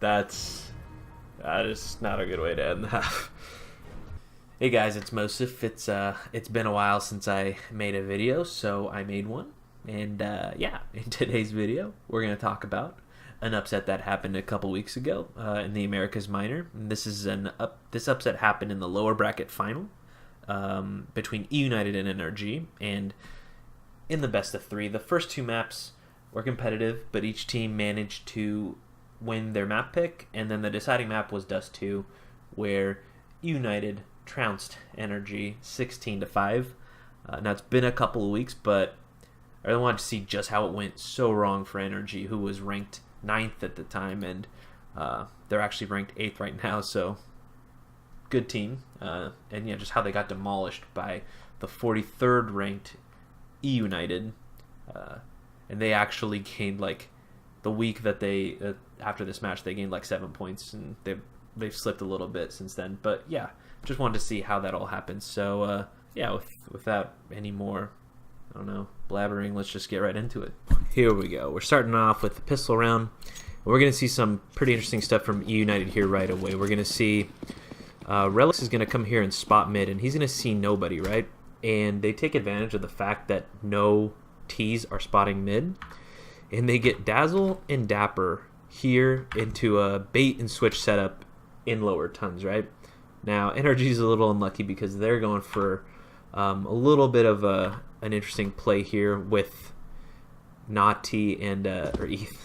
That is not a good way to end that. Hey guys, it's Mosif. It's been a while since I made a video, so I made one. And yeah, in today's video, we're gonna talk about an upset that happened a couple weeks ago in the Americas Minor. And this upset happened in the lower bracket final between eUnited and NRG. And in the best of 3, the first 2 maps were competitive, but each team managed to win their map pick. And then the deciding map was Dust 2, where eUnited trounced NRG 16-5. Now it's been a couple of weeks, but I really wanted to see just how it went so wrong for NRG, who was ranked 9th at the time, and they're actually ranked 8th right now, so good team. And yeah, just how they got demolished by the 43rd ranked eUnited, and they actually gained, like, the week that they after this match, they gained like 7 points, and they've slipped a little bit since then. But yeah, just wanted to see how that all happened. So yeah, without any more, I don't know, blabbering, let's just get right into it. Here we go. We're starting off with the pistol round. We're going to see some pretty interesting stuff from eUnited here right away. We're going to see Relix is going to come here and spot mid, and he's going to see nobody, right? And they take advantage of the fact that no Ts are spotting mid, and they get Dazzle and Dapper here into a bait and switch setup in lower tons, right? Now, NRG is a little unlucky because they're going for a little bit of an interesting play here with Naughty and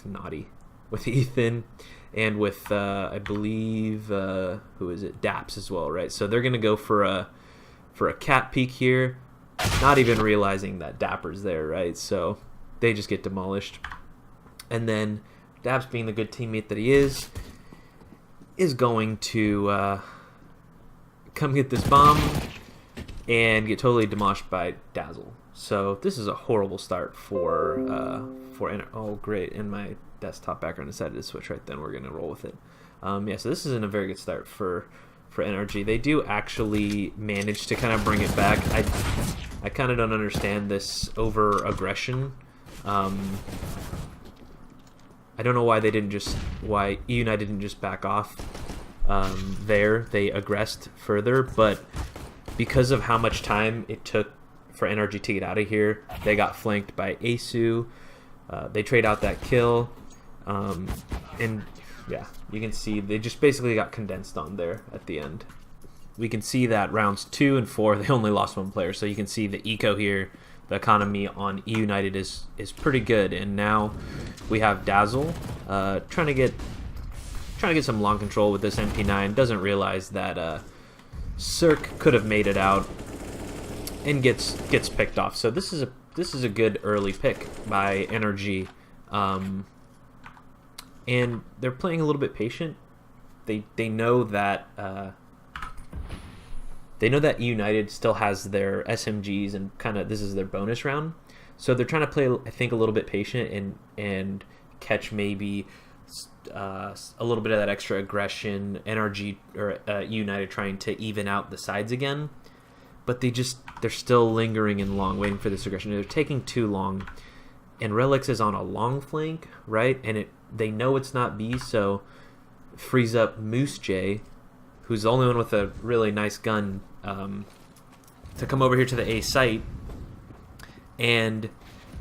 Naughty with Ethan and with I believe who is it, Daps as well, right? So they're gonna go for a cat peek here, not even realizing that Dapper's there, right? So they just get demolished, and then Daps, being the good teammate that he is going to come get this bomb and get totally demolished by Dazzle. So this is a horrible start for oh great, and my desktop background decided to switch right then. We're gonna roll with it. Yeah, so this isn't a very good start for NRG. They do actually manage to kind of bring it back. I kind of don't understand this over aggression. I don't know why eUnited didn't just back off there. They aggressed further, but because of how much time it took for NRG to get out of here, they got flanked by Asu. They trade out that kill, and yeah, you can see they just basically got condensed on there at the end. We can see that rounds 2 and 4, they only lost 1 player, so you can see the eco here, the economy on eUnited is pretty good. And now we have Dazzle trying to get some long control with this MP9. Doesn't realize that Cirque could have made it out, and gets picked off. So this is a good early pick by NRG, and they're playing a little bit patient. They know that eUnited still has their SMGs, and kind of this is their bonus round. So they're trying to play, I think, a little bit patient and catch maybe a little bit of that extra aggression. NRG or eUnited trying to even out the sides again, but they're still lingering in long, waiting for this aggression. They're taking too long, and Relix is on a long flank, right? And they know it's not B, so frees up Moose J, who's the only one with a really nice gun, to come over here to the A site. And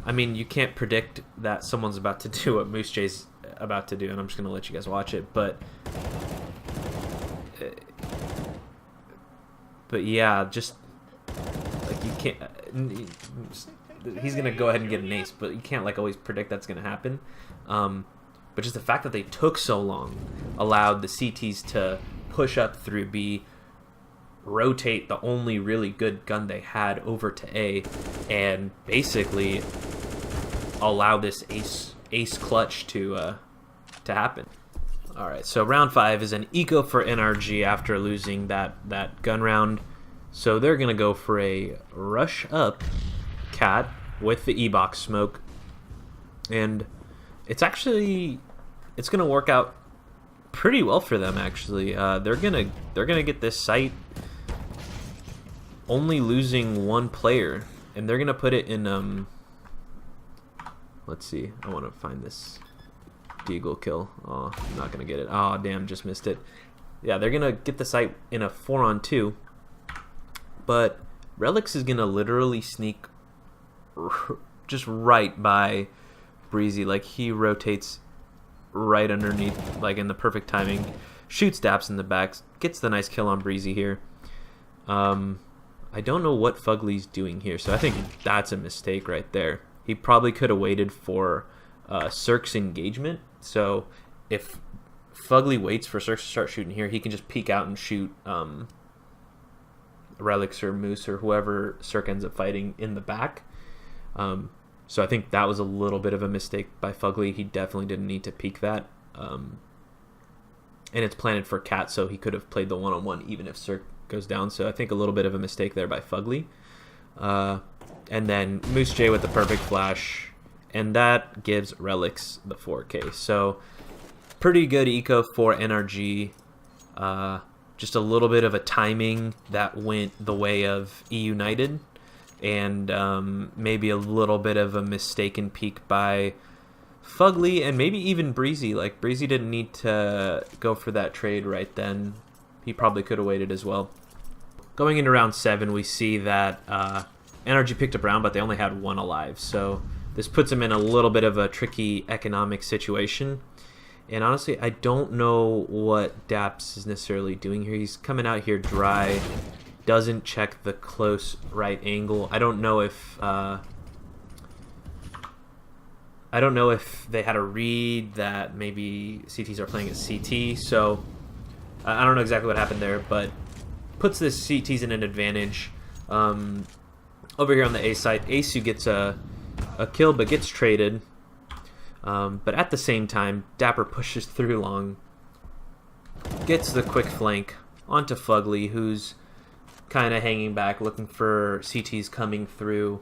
I mean, you can't predict that someone's about to do what Moose J's about to do, and I'm just gonna let you guys watch it. But yeah, just like, you can't. He's gonna go ahead and get an ace, but you can't like always predict that's gonna happen. But just the fact that they took so long allowed the CTs to push up through B, rotate the only really good gun they had over to A, and basically allow this ace clutch to happen. All right, so round 5 is an eco for NRG after losing that gun round. So they're gonna go for a rush up cat with the E-box smoke, and it's gonna work out pretty well for them, actually. They're gonna get this site, only losing 1 player, and they're gonna put it in let's see, I want to find this deagle kill. Oh, I'm not gonna get it. Oh, damn, just missed it. Yeah, they're gonna get the site in a 4-on-2, but Relics is gonna literally sneak just right by Breezy. Like, he rotates right underneath, like in the perfect timing, shoots Daps in the back, gets the nice kill on Breezy here. I don't know what Fugly's doing here, so I think that's a mistake right there. He probably could have waited for Cirque's engagement. So if Fugly waits for Cirque to start shooting here, he can just peek out and shoot Relics or Moose or whoever Cirque ends up fighting in the back. So I think that was a little bit of a mistake by Fugly. He definitely didn't need to peek that. And it's planted for Cat, so he could have played the one-on-one even if Cirque goes down. So I think a little bit of a mistake there by Fugly. And then Moose J with the perfect flash, and that gives Relics the 4K. So pretty good eco for NRG. Just a little bit of a timing that went the way of eUnited, and maybe a little bit of a mistaken peek by Fugly, and maybe even Breezy. Like, Breezy didn't need to go for that trade right then. He probably could have waited as well. Going into round 7, we see that NRG picked up round, but they only had 1 alive. So this puts them in a little bit of a tricky economic situation. And honestly, I don't know what Daps is necessarily doing here. He's coming out here dry, doesn't check the close right angle. I don't know if they had a read that maybe CTs are playing as CT. So I don't know exactly what happened there, but puts this CTs in an advantage. Over here on the A side, Asu gets a kill, but gets traded. But at the same time, Dapper pushes through long, gets the quick flank onto Fugly, who's kind of hanging back, looking for CTs coming through.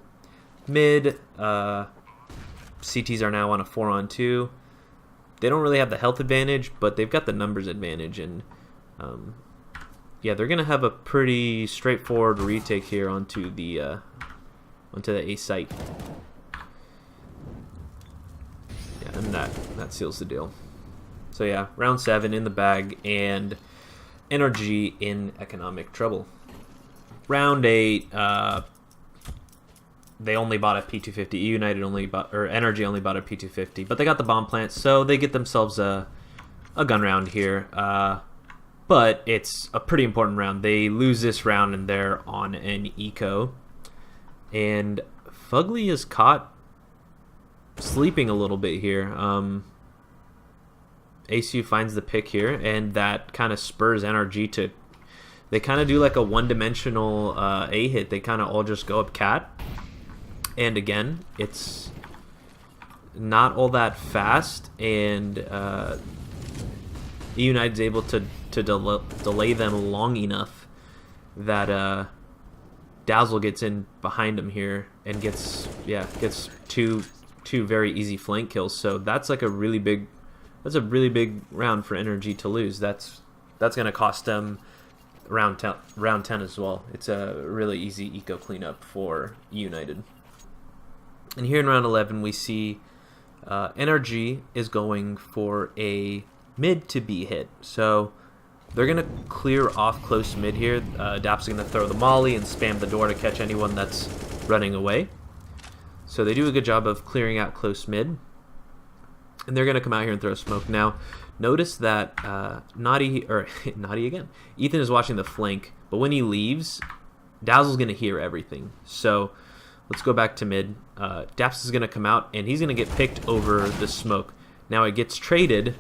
Mid, CTs are now on a 4-on-2. They don't really have the health advantage, but they've got the numbers advantage, and yeah, they're gonna have a pretty straightforward retake here onto the A site. Yeah, and that seals the deal. So yeah, round 7 in the bag, and NRG in economic trouble. Round 8, they only bought a P250. eUnited only bought, or NRG only bought a P250, but they got the bomb plant, so they get themselves a gun round here. But it's a pretty important round. They lose this round, and they're on an eco. And Fugly is caught sleeping a little bit here. Asu finds the pick here, and that kind of spurs NRG to... They kind of do like a one-dimensional A hit. They kind of all just go up Cat. And again, it's not all that fast, and eUnited's able to delay them long enough that Dazzle gets in behind him here and gets two very easy flank kills. So that's like a really big round for NRG to lose. That's gonna cost them round 10 as well. It's a really easy eco cleanup for eUnited. And here in round 11, we see NRG is going for a mid to B hit. So they're going to clear off close mid here. Daps is going to throw the molly and spam the door to catch anyone that's running away. So they do a good job of clearing out close mid. And they're going to come out here and throw smoke. Now, notice that Naughty again. Ethan is watching the flank, but when he leaves, Dazzle's going to hear everything. So let's go back to mid. Daps is going to come out, and he's going to get picked over the smoke. Now it gets traded,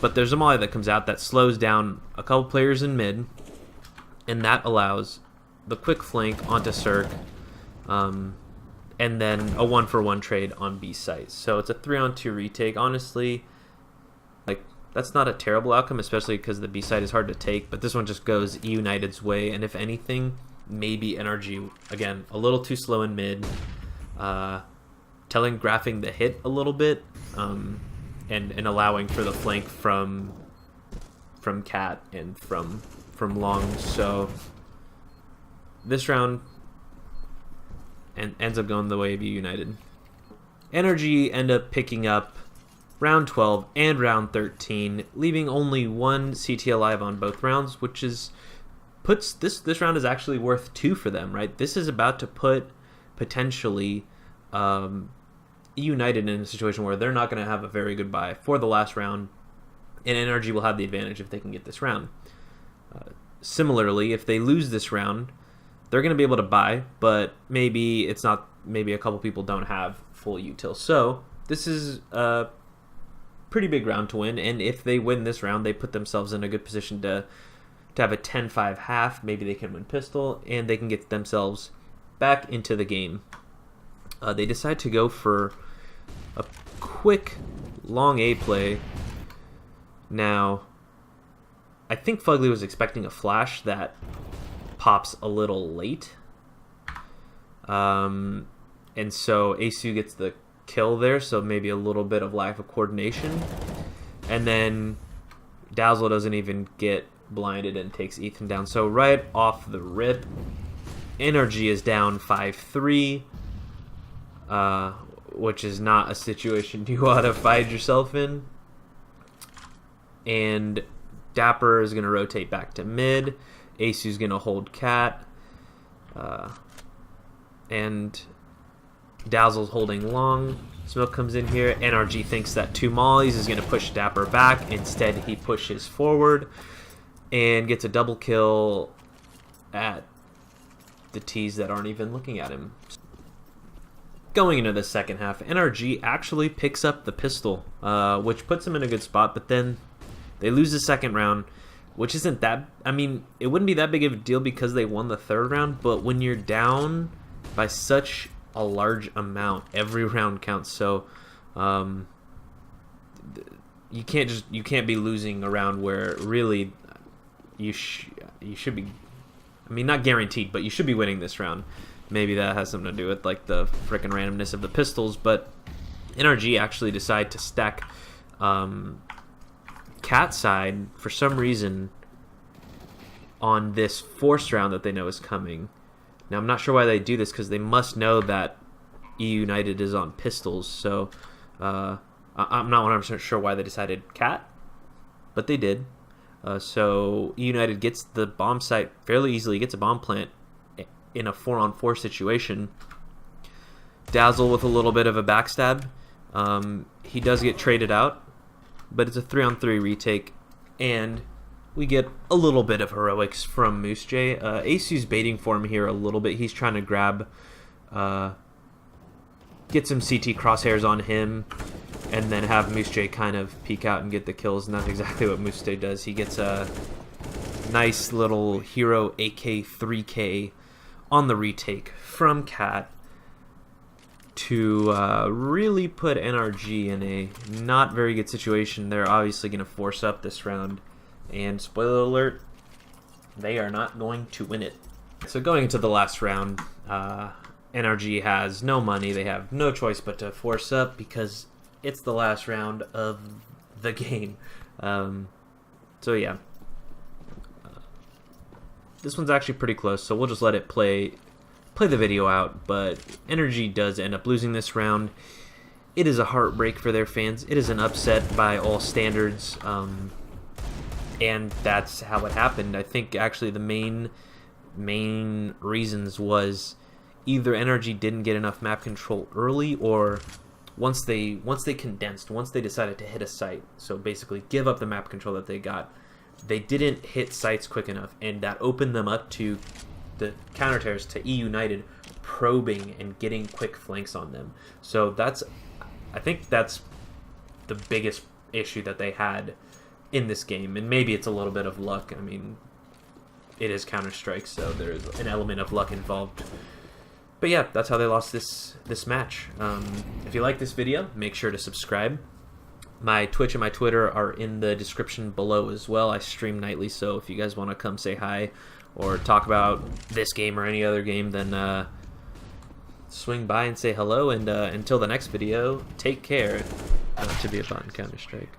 but there's a molly that comes out that slows down a couple players in mid, and that allows the quick flank onto Cirque, and then a 1-for-1 trade on B site. So it's a 3-on-2 retake. Honestly, like, that's not a terrible outcome, especially because the B site is hard to take, but this one just goes eUnited's way, and if anything, maybe NRG, again, a little too slow in mid, telegraphing the hit a little bit, and allowing for the flank from Cat and from Long. So this round ends up going the way of eUnited. NRG end up picking up round 12 and round 13, leaving only one CT alive on both rounds, which is puts this round is actually worth 2 for them, right? This is about to put potentially eUnited in a situation where they're not going to have a very good buy for the last round, and NRG will have the advantage if they can get this round. Similarly, if they lose this round, they're going to be able to buy, but maybe it's not. Maybe a couple people don't have full util. So this is a pretty big round to win, and if they win this round, they put themselves in a good position to have a 10-5 half. Maybe they can win pistol, and they can get themselves back into the game. They decide to go for a quick long A play. Now, I think Fugly was expecting a flash that pops a little late. And so Asu gets the kill there, so maybe a little bit of lack of coordination. And then Dazzle doesn't even get blinded and takes Ethan down. So right off the rip, NRG is down 5-3, which is not a situation you ought to find yourself in. And Dapper is going to rotate back to mid. Asu's going to hold Cat. And Dazzle's holding long. Smoke comes in here. NRG thinks that 2 mollies is going to push Dapper back. Instead, he pushes forward and gets a double kill at the T's that aren't even looking at him. Going into the second half, NRG actually picks up the pistol, which puts him in a good spot, but then they lose the second round, which isn't that... I mean, it wouldn't be that big of a deal because they won the third round, but when you're down by such a large amount, every round counts. So you can't be losing a round where really you should be... I mean, not guaranteed, but you should be winning this round. Maybe that has something to do with like the frickin' randomness of the pistols, but NRG actually decide to stack Cat side for some reason on this forced round that they know is coming. Now I'm not sure why they do this, because they must know that eUnited is on pistols, so I'm not 100% sure why they decided Cat, but they did. So eUnited gets the bomb site fairly easily, gets a bomb plant in a 4-on-4 situation. Dazzle with a little bit of a backstab. He does get traded out, but it's a 3-on-3 retake, and we get a little bit of heroics from Moose J. Asu's baiting for him here a little bit. He's trying to grab, get some CT crosshairs on him, and then have Moose J kind of peek out and get the kills, and that's exactly what Moose J does. He gets a nice little hero AK 3K on the retake from Cat to really put NRG in a not very good situation. They're obviously going to force up this round, and spoiler alert, they are not going to win it. So going into the last round, NRG has no money. They have no choice but to force up because it's the last round of the game. So yeah, this one's actually pretty close, so we'll just let it play the video out. But NRG does end up losing this round. It is a heartbreak for their fans. It is an upset by all standards, and that's how it happened. I think actually the main reasons was either NRG didn't get enough map control early, or once they condensed, once they decided to hit a site, so basically give up the map control that they got, they didn't hit sites quick enough, and that opened them up to the counter terrorists, to eUnited probing and getting quick flanks on them. So I think that's the biggest issue that they had in this game, and maybe it's a little bit of luck. I mean, it is Counter-Strike, so there's an element of luck involved. But yeah, that's how they lost this match. If you like this video, make sure to subscribe. My Twitch and my Twitter are in the description below as well. I stream nightly, so if you guys want to come say hi or talk about this game or any other game, then swing by and say hello. And until the next video, take care. To be a bot in Counter-Strike.